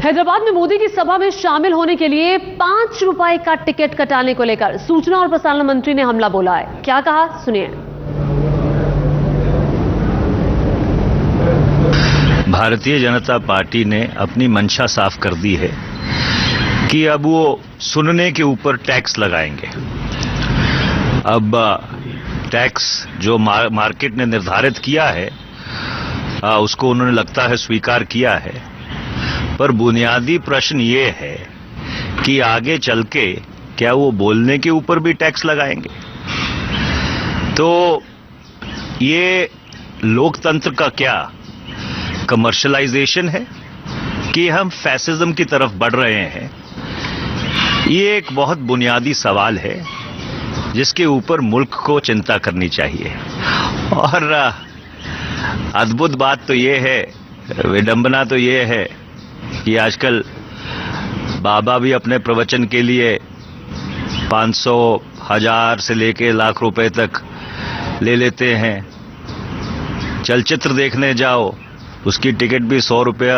हैदराबाद में मोदी की सभा में शामिल होने के लिए 5 रुपए का टिकट कटाने को लेकर सूचना और प्रसारण मंत्री ने हमला बोला है। क्या कहा, सुनिए। भारतीय जनता पार्टी ने अपनी मंशा साफ कर दी है कि अब वो सुनने के ऊपर टैक्स लगाएंगे। अब टैक्स जो मार्केट ने निर्धारित किया है उसको उन्होंने लगता है स्वीकार किया है, पर बुनियादी प्रश्न ये है कि आगे चल के क्या वो बोलने के ऊपर भी टैक्स लगाएंगे। तो ये लोकतंत्र का क्या कमर्शलाइजेशन है कि हम फैसिज्म की तरफ बढ़ रहे हैं? ये एक बहुत बुनियादी सवाल है जिसके ऊपर मुल्क को चिंता करनी चाहिए। और अद्भुत बात तो ये है, विडंबना तो ये है कि आजकल बाबा भी अपने प्रवचन के लिए 500, 1000 से लेके लाख रुपए तक ले लेते हैं। चलचित्र देखने जाओ, उसकी टिकट भी 100 रुपया,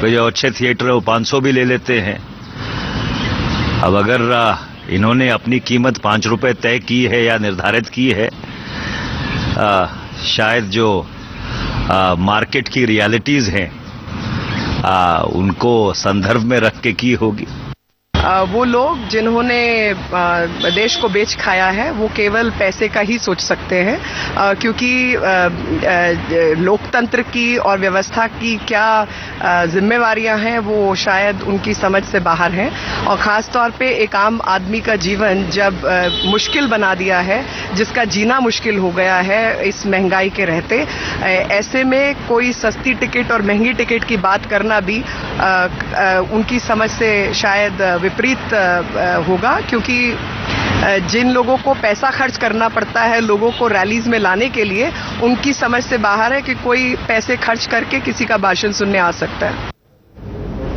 जो अच्छे थिएटर है वो 500 भी ले लेते हैं। अब अगर इन्होंने अपनी कीमत 5 रुपए तय की है या निर्धारित की है, शायद जो मार्केट की रियलिटीज हैं उनको संदर्भ में रख के की होगी। वो लोग जिन्होंने देश को बेच खाया है वो केवल पैसे का ही सोच सकते हैं, क्योंकि लोकतंत्र की और व्यवस्था की क्या जिम्मेवारियां हैं वो शायद उनकी समझ से बाहर हैं। और ख़ास तौर पे एक आम आदमी का जीवन जब मुश्किल बना दिया है, जिसका जीना मुश्किल हो गया है इस महंगाई के रहते, ऐसे में कोई सस्ती टिकट और महंगी टिकट की बात करना भी उनकी समझ से शायद विपरीत होगा, क्योंकि जिन लोगों को पैसा खर्च करना पड़ता है लोगों को रैलीज में लाने के लिए, उनकी समझ से बाहर है कि कोई पैसे खर्च करके किसी का भाषण सुनने आ सकता है।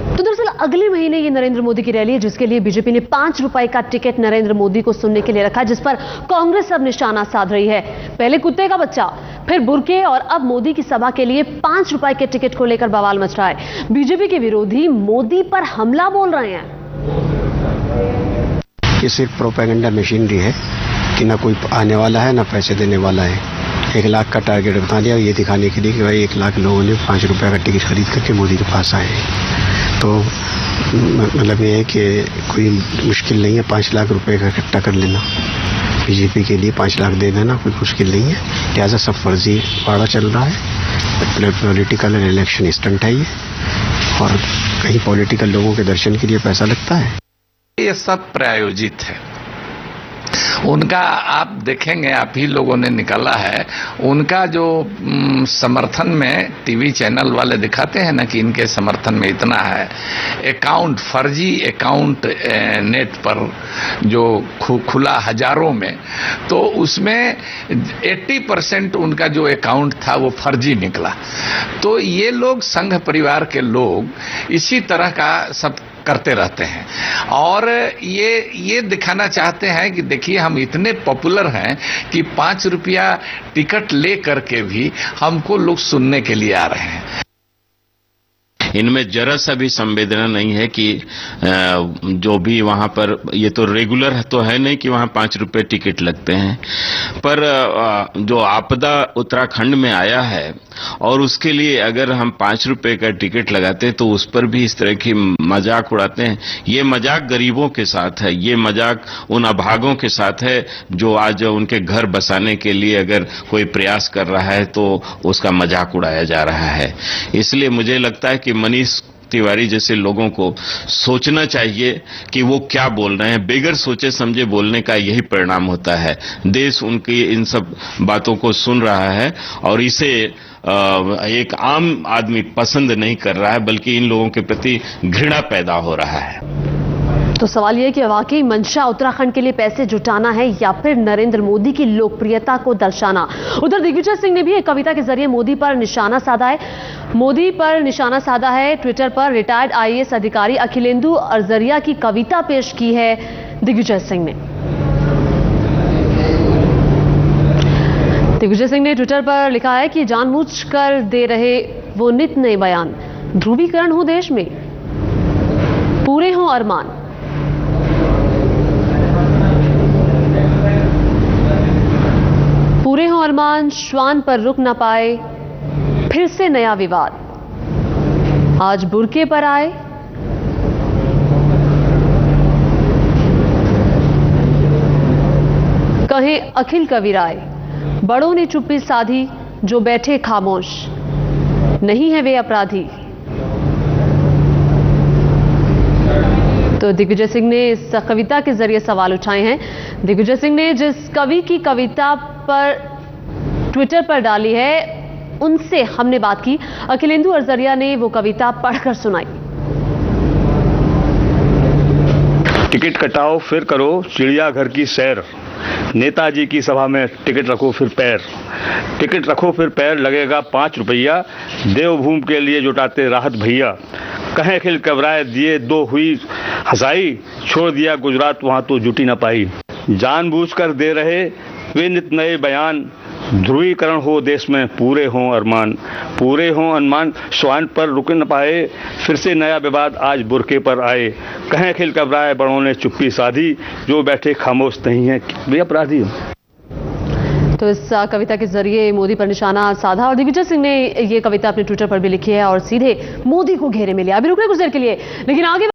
तो दरअसल अगले महीने ये नरेंद्र मोदी की रैली है, जिसके लिए बीजेपी ने 5 रुपए का टिकट नरेंद्र मोदी को सुनने के लिए रखा, जिस पर कांग्रेस अब निशाना साध रही है। पहले कुत्ते का बच्चा, फिर बुर्के और अब मोदी की सभा के लिए 5 रुपए के टिकट को लेकर बवाल मच रहा है। बीजेपी के विरोधी मोदी पर हमला बोल रहे हैं। ये सिर्फ प्रोपेगेंडा मशीनरी है कि ना कोई आने वाला है ना पैसे देने वाला है। 1 लाख का टारगेट बता दिया ये दिखाने के लिए कि भाई 1 लाख लोगों ने 5 रुपए का टिकट खरीद करके मोदी के पास आए हैं। तो मतलब ये है कि कोई मुश्किल नहीं है 5 लाख रुपए का इकट्ठा कर लेना। बीजेपी के लिए 5 लाख दे देना कोई मुश्किल नहीं है। लिहाजा सब फर्जी वाड़ा चल रहा है, पॉलिटिकल इलेक्शन स्टंट है ये, और कहीं पॉलिटिकल लोगों के दर्शन के लिए पैसा लगता है। ये सब प्रायोजित है उनका। आप देखेंगे, आप ही लोगों ने निकाला है उनका जो समर्थन में टीवी चैनल वाले दिखाते हैं ना कि इनके समर्थन में इतना है। अकाउंट, फर्जी अकाउंट नेट पर जो खुला हजारों में, तो उसमें 80% उनका जो अकाउंट था वो फर्जी निकला। तो ये लोग संघ परिवार के लोग इसी तरह का सब करते रहते हैं और ये दिखाना चाहते हैं कि देखिए हम इतने पॉपुलर हैं कि 5 रुपया टिकट ले करके भी हमको लोग सुनने के लिए आ रहे हैं। इनमें जरा सा भी संवेदना नहीं है कि जो भी वहां पर, ये तो रेगुलर तो है नहीं कि वहां 5 रुपए टिकट लगते हैं, पर जो आपदा उत्तराखंड में आया है और उसके लिए अगर हम 5 रुपए का टिकट लगाते हैं तो उस पर भी इस तरह की मजाक उड़ाते हैं। ये मजाक गरीबों के साथ है, ये मजाक उन अभागों के साथ है जो आज उनके घर बसाने के लिए अगर कोई प्रयास कर रहा है तो उसका मजाक उड़ाया जा रहा है। इसलिए मुझे लगता है कि मनीष तिवारी जैसे लोगों को सोचना चाहिए कि वो क्या बोल रहे हैं। बेगर सोचे समझे बोलने का यही परिणाम होता है। देश उनकी इन सब बातों को सुन रहा है और इसे एक आम आदमी पसंद नहीं कर रहा है, बल्कि इन लोगों के प्रति घृणा पैदा हो रहा है। तो सवाल यह है कि वाकई मंशा उत्तराखंड के लिए पैसे जुटाना है या फिर नरेंद्र मोदी की लोकप्रियता को दर्शाना। उधर दिग्विजय सिंह ने भी एक कविता के जरिए मोदी पर निशाना साधा है। मोदी पर निशाना साधा है। ट्विटर पर रिटायर्ड IAS अधिकारी अखिलेंदु अरजरिया की कविता पेश की है दिग्विजय सिंह ने। दिग्विजय सिंह ने ट्विटर पर लिखा है कि जानबूझकर दे रहे वो नित नए बयान, ध्रुवीकरण हो देश में, अरमान। पूरे हों अरमान, श्वान पर रुक न पाए, फिर से नया विवाद। आज बुर्के पर आए, कहें अखिल कवि राय, बड़ों ने चुप्पी साधी, जो बैठे खामोश, नहीं है वे अपराधी। तो दिग्विजय सिंह ने इस कविता के जरिए सवाल उठाए हैं। दिग्विजय सिंह ने जिस कवि की कविता पर ट्विटर पर डाली है, उनसे हमने बात की। अखिलेंदु अरजरिया ने वो कविता पढ़कर सुनाई। टिकट कटाओ फिर करो चिड़ियाघर की सैर, नेताजी की सभा में टिकट रखो फिर पैर, टिकट रखो फिर पैर, लगेगा 5 रुपया, देवभूमि के लिए जुटाते राहत भैया, कहें खिल कबराए दिए 2 हुई हंसाई, छोड़ दिया गुजरात वहां तो जुटी न पाई, जानबूझकर दे रहे वे नित नए बयान, ध्रुवीकरण हो देश में पूरे हों अरमान, पूरे हों अरमान, श्वान पर रुक न पाए, फिर से नया विवाद आज बुरके पर आए, कहें खिल कबराए बड़ों ने चुप्पी साधी, जो बैठे खामोश नहीं है वे अपराधी। तो इस कविता के जरिए मोदी पर निशाना साधा और दिग्विजय सिंह ने ये कविता अपने ट्विटर पर भी लिखी है और सीधे मोदी को घेरे में लिया। अभी रुकने कुछ देर के लिए, लेकिन आगे